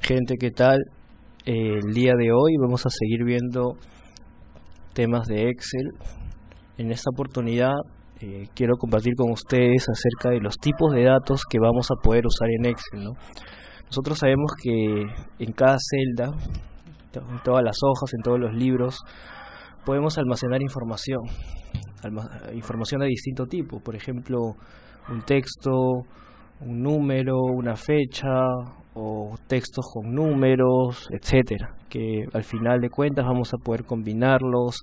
Gente, ¿qué tal? El día de hoy vamos a seguir viendo temas de Excel. En esta oportunidad quiero compartir con ustedes acerca de los tipos de datos que vamos a poder usar en Excel, ¿no? Nosotros sabemos que en cada celda, en todas las hojas, en todos los libros, podemos almacenar información de distinto tipo. Por ejemplo, un texto, un número, una fecha, o textos con números, etcétera, que al final de cuentas vamos a poder combinarlos,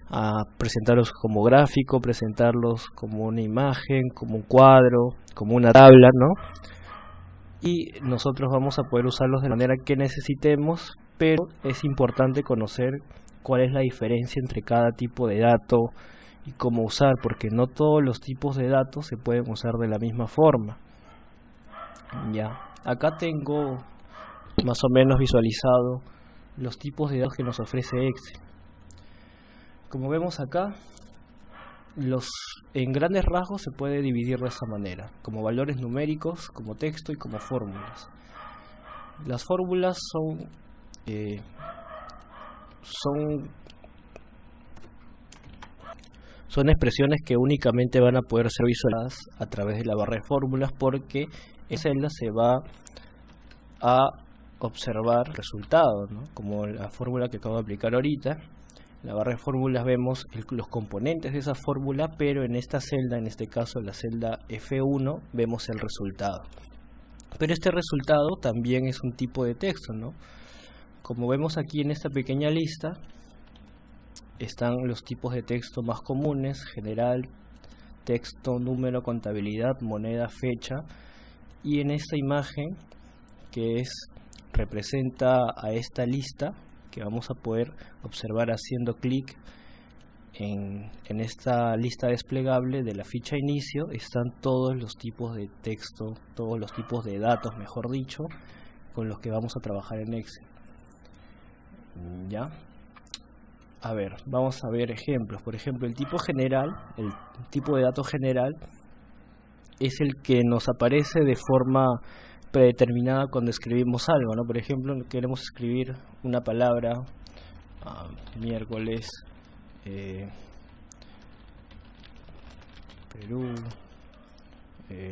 a presentarlos como gráfico, presentarlos como una imagen, como un cuadro, como una tabla, ¿no? Y nosotros vamos a poder usarlos de la manera que necesitemos, pero es importante conocer cuál es la diferencia entre cada tipo de dato y cómo usar, porque no todos los tipos de datos se pueden usar de la misma forma. Ya, acá tengo más o menos visualizado los tipos de datos que nos ofrece Excel. Como vemos acá, en grandes rasgos se puede dividir de esta manera, como valores numéricos, como texto y como fórmulas. Las fórmulas son expresiones que únicamente van a poder ser visualizadas a través de la barra de fórmulas, porque en celda se va a observar resultados, ¿no? Como la fórmula que acabo de aplicar ahorita. En la barra de fórmulas vemos los componentes de esa fórmula, pero en esta celda, en este caso la celda F1, vemos el resultado. Pero este resultado también es un tipo de texto, ¿no? Como vemos aquí en esta pequeña lista, están los tipos de texto más comunes: general, texto, número, contabilidad, moneda, fecha. Y en esta imagen, que representa a esta lista, que vamos a poder observar haciendo clic en esta lista desplegable de la ficha inicio, están todos los tipos de texto, todos los tipos de datos, mejor dicho, con los que vamos a trabajar en Excel. ¿Ya? A ver, vamos a ver ejemplos. Por ejemplo, el tipo general, el tipo de dato general, es el que nos aparece de forma predeterminada cuando escribimos algo, ¿no? Por ejemplo, queremos escribir una palabra, miércoles, Perú,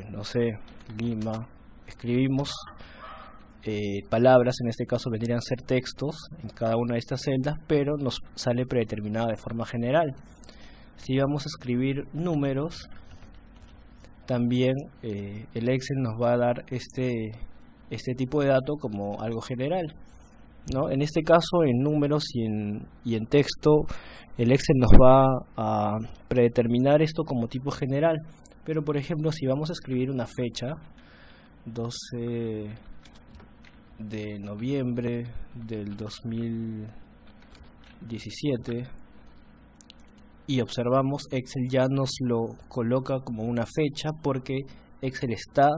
no sé, Lima. Escribimos palabras, en este caso vendrían a ser textos en cada una de estas celdas, pero nos sale predeterminada de forma general. Si vamos a escribir números, también el Excel nos va a dar este tipo de dato como algo general, ¿no? En este caso, en números y en texto, el Excel nos va a predeterminar esto como tipo general. Pero por ejemplo, si vamos a escribir una fecha, 12 de noviembre del 2017, y observamos, Excel ya nos lo coloca como una fecha, porque Excel está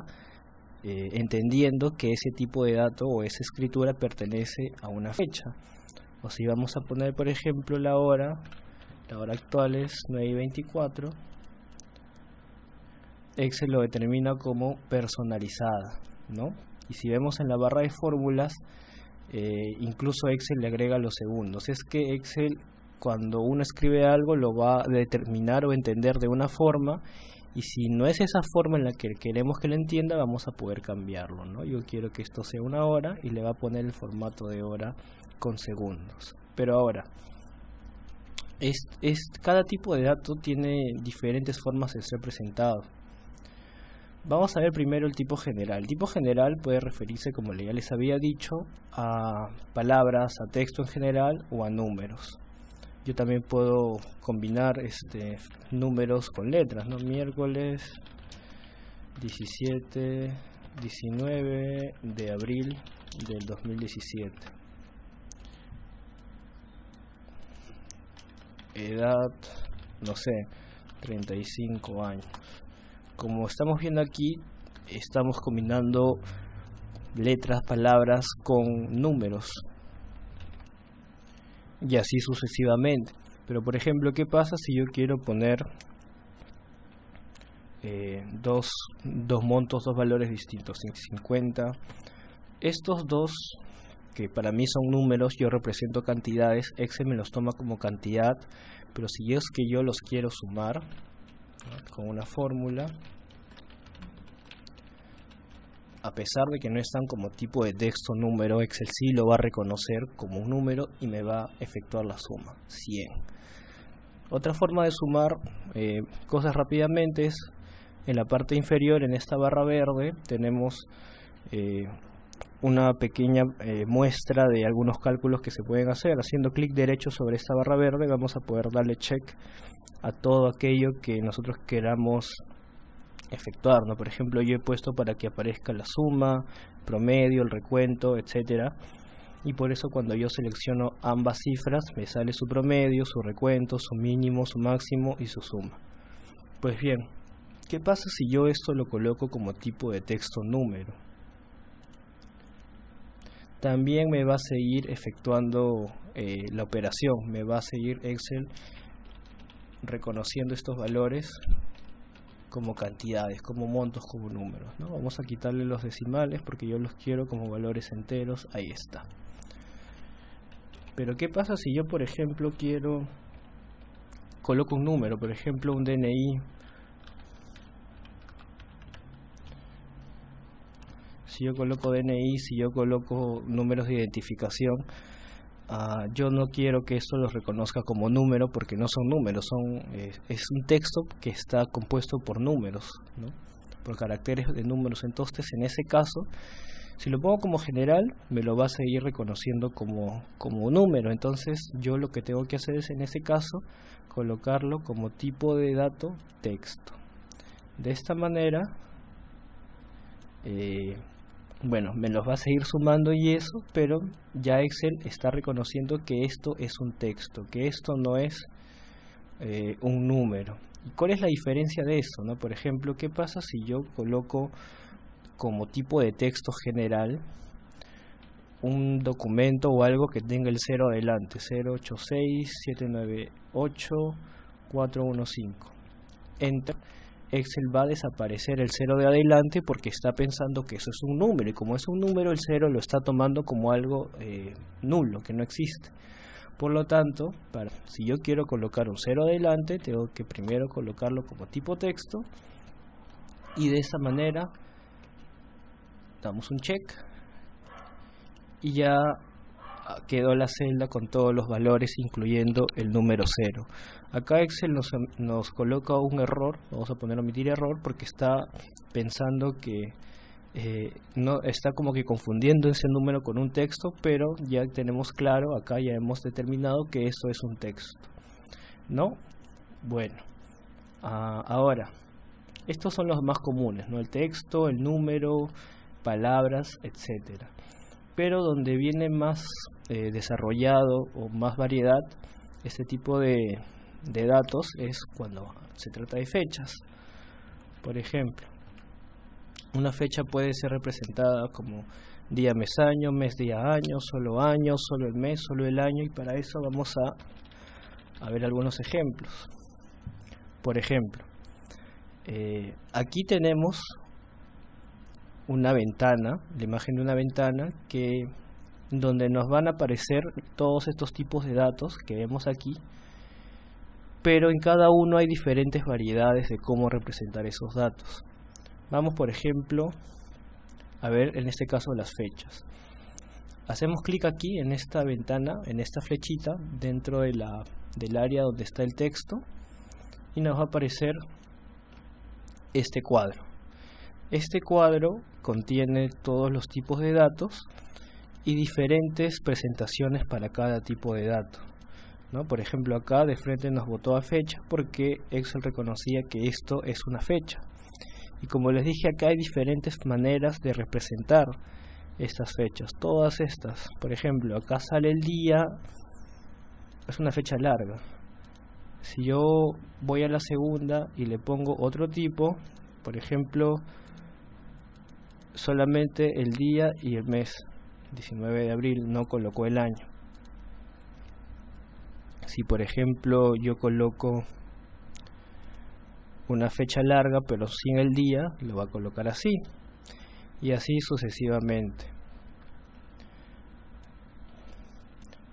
entendiendo que ese tipo de dato o esa escritura pertenece a una fecha. O si vamos a poner, por ejemplo, la hora actual es 9:24, Excel lo determina como personalizada, ¿no? Y si vemos en la barra de fórmulas, incluso Excel le agrega los segundos. Es que Excel, cuando uno escribe algo, lo va a determinar o entender de una forma, y si no es esa forma en la que queremos que lo entienda, vamos a poder cambiarlo, ¿no? Yo quiero que esto sea una hora, y le va a poner el formato de hora con segundos. Pero ahora, cada tipo de dato tiene diferentes formas de ser presentado. Vamos a ver primero el tipo general. El tipo general puede referirse, como ya les había dicho, a palabras, a texto en general o a números. Yo también puedo combinar números con letras, ¿no? Miércoles 19 de abril del 2017. Edad, no sé, 35 años. Como estamos viendo aquí, estamos combinando letras, palabras con números, y así sucesivamente. Pero por ejemplo, ¿qué pasa si yo quiero poner dos montos, dos valores distintos, 50? Estos dos que para mí son números, yo represento cantidades, Excel me los toma como cantidad, pero si es que yo los quiero sumar, ¿no?, con una fórmula, a pesar de que no están como tipo de texto número, Excel sí lo va a reconocer como un número y me va a efectuar la suma, 100. Otra forma de sumar cosas rápidamente es en la parte inferior, en esta barra verde, tenemos una pequeña muestra de algunos cálculos que se pueden hacer. Haciendo clic derecho sobre esta barra verde vamos a poder darle check a todo aquello que nosotros queramos efectuar, ¿no? Por ejemplo, yo he puesto para que aparezca la suma, promedio, el recuento, etcétera, y por eso cuando yo selecciono ambas cifras me sale su promedio, su recuento, su mínimo, su máximo y su suma. Pues bien, ¿qué pasa si yo esto lo coloco como tipo de texto número? También me va a seguir efectuando la operación, me va a seguir Excel reconociendo estos valores como cantidades, como montos, como números, ¿no? Vamos a quitarle los decimales porque yo los quiero como valores enteros. Ahí está. Pero ¿qué pasa si yo, por ejemplo, coloco un número, por ejemplo un DNI? Si yo coloco DNI, si yo coloco números de identificación, yo no quiero que esto los reconozca como número porque no son números, es un texto que está compuesto por números, ¿no?, por caracteres de números. Entonces, en ese caso, si lo pongo como general, me lo va a seguir reconociendo como número. Entonces, yo lo que tengo que hacer es, en ese caso, colocarlo como tipo de dato texto. De esta manera, bueno, me los va a seguir sumando y eso, pero ya Excel está reconociendo que esto es un texto, que esto no es un número. ¿Y cuál es la diferencia de eso, no? Por ejemplo, ¿qué pasa si yo coloco como tipo de texto general un documento o algo que tenga el 0 adelante? 086-798-415. Enter. Excel va a desaparecer el 0 de adelante porque está pensando que eso es un número, y como es un número, el 0 lo está tomando como algo nulo, que no existe. Por lo tanto, si yo quiero colocar un 0 adelante, tengo que primero colocarlo como tipo texto, y de esa manera damos un check y ya quedó la celda con todos los valores, incluyendo el número 0. Acá Excel nos coloca un error, vamos a poner omitir error, porque está pensando que no está como que confundiendo ese número con un texto, pero ya tenemos claro, acá ya hemos determinado que esto es un texto, ¿no? Bueno, ahora, estos son los más comunes, ¿no? El texto, el número, palabras, etcétera. Pero donde viene más desarrollado o más variedad este tipo de datos es cuando se trata de fechas. Por ejemplo, una fecha puede ser representada como día, mes, año, mes, día, año, solo el mes, solo el año, y para eso vamos a ver algunos ejemplos. Por ejemplo, aquí tenemos una ventana, la imagen de una ventana donde nos van a aparecer todos estos tipos de datos que vemos aquí, pero en cada uno hay diferentes variedades de cómo representar esos datos. Vamos, por ejemplo, a ver en este caso las fechas. Hacemos clic aquí en esta ventana, en esta flechita dentro del área donde está el texto, y nos va a aparecer este cuadro. Este cuadro contiene todos los tipos de datos y diferentes presentaciones para cada tipo de dato, ¿no? Por ejemplo, acá de frente nos botó a fecha porque Excel reconocía que esto es una fecha. Y como les dije, acá hay diferentes maneras de representar estas fechas, todas estas. Por ejemplo, acá sale el día, es una fecha larga. Si yo voy a la segunda y le pongo otro tipo, por ejemplo, solamente el día y el mes, 19 de abril, no colocó el año. Si por ejemplo yo coloco una fecha larga pero sin el día, lo va a colocar así, y así sucesivamente.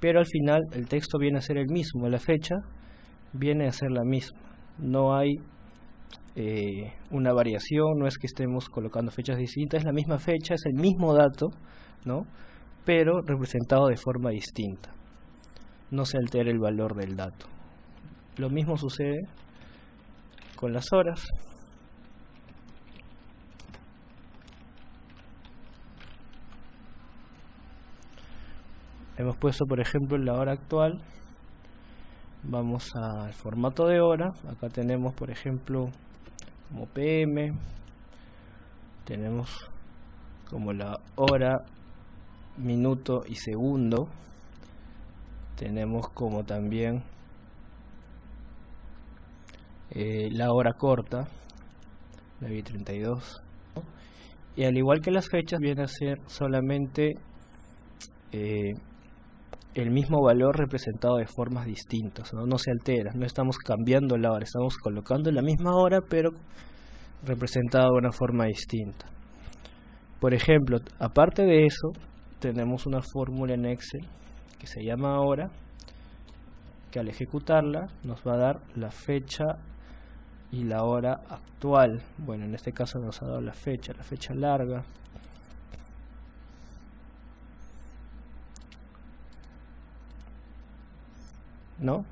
pero al final el texto viene a ser el mismo, la fecha viene a ser la misma. No hay una variación, no es que estemos colocando fechas distintas, es la misma fecha, es el mismo dato, ¿no? Pero representado de forma distinta. No se altera el valor del dato. Lo mismo sucede con las horas. Hemos puesto, por ejemplo, la hora actual. Vamos al formato de hora. Acá tenemos, por ejemplo, como PM. Tenemos como la hora, minuto y segundo. Tenemos como también la hora corta, 9:32. Y al igual que las fechas, viene a ser solamente el mismo valor representado de formas distintas, ¿no? No se altera, no estamos cambiando la hora, estamos colocando la misma hora pero representada de una forma distinta. Por ejemplo, aparte de eso, tenemos una fórmula en Excel que se llama hora, que al ejecutarla nos va a dar la fecha y la hora actual. Bueno, en este caso nos ha dado la fecha larga. ¿No?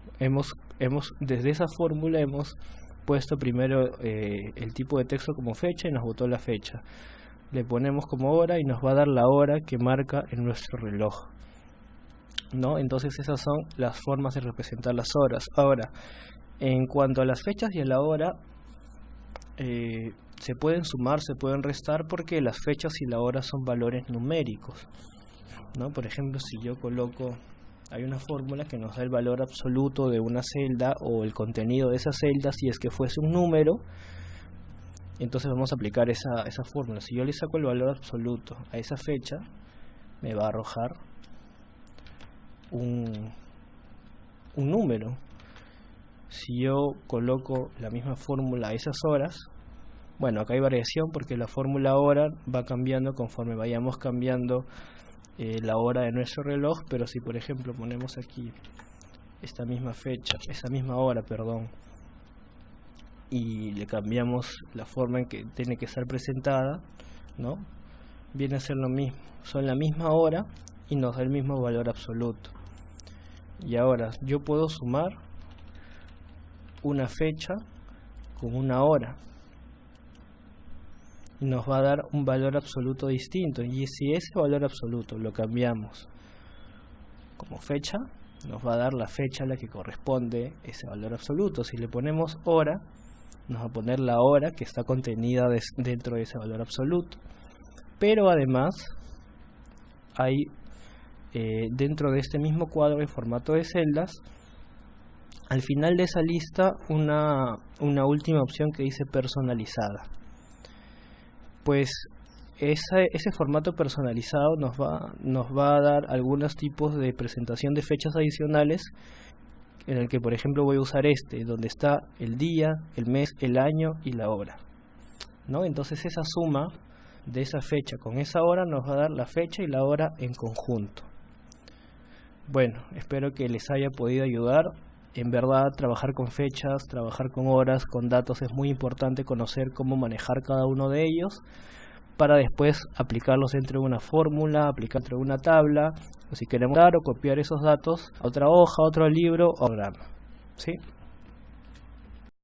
Desde esa fórmula hemos puesto primero el tipo de texto como fecha y nos botó la fecha. Le ponemos como hora y nos va a dar la hora que marca en nuestro reloj, ¿no? Entonces esas son las formas de representar las horas. Ahora, en cuanto a las fechas y a la hora, se pueden sumar, se pueden restar, porque las fechas y la hora son valores numéricos, ¿no? Por ejemplo, si yo coloco, hay una fórmula que nos da el valor absoluto de una celda o el contenido de esa celda si es que fuese un número. Entonces vamos a aplicar esa fórmula. Si yo le saco el valor absoluto a esa fecha, me va a arrojar un número. Si yo coloco la misma fórmula a esas horas, bueno, acá hay variación porque la fórmula hora va cambiando conforme vayamos cambiando la hora de nuestro reloj, pero si por ejemplo ponemos aquí esta misma fecha, esa misma hora, perdón, y le cambiamos la forma en que tiene que estar presentada, ¿no? Viene a ser lo mismo, son la misma hora y nos da el mismo valor absoluto. Y ahora yo puedo sumar una fecha con una hora, nos va a dar un valor absoluto distinto, y si ese valor absoluto lo cambiamos como fecha, nos va a dar la fecha a la que corresponde ese valor absoluto. Si le ponemos hora, nos va a poner la hora que está contenida dentro de ese valor absoluto. Pero además hay dentro de este mismo cuadro en formato de celdas, al final de esa lista, una última opción que dice personalizada. Pues ese formato personalizado nos va a dar algunos tipos de presentación de fechas adicionales, en el que por ejemplo voy a usar donde está el día, el mes, el año y la hora, ¿no? Entonces esa suma de esa fecha con esa hora nos va a dar la fecha y la hora en conjunto. Bueno, espero que les haya podido ayudar. En verdad, trabajar con fechas, trabajar con horas, con datos, es muy importante conocer cómo manejar cada uno de ellos para después aplicarlos dentro de una fórmula, aplicar dentro de una tabla, o si queremos dar o copiar esos datos a otra hoja, a otro libro o programa, ¿sí?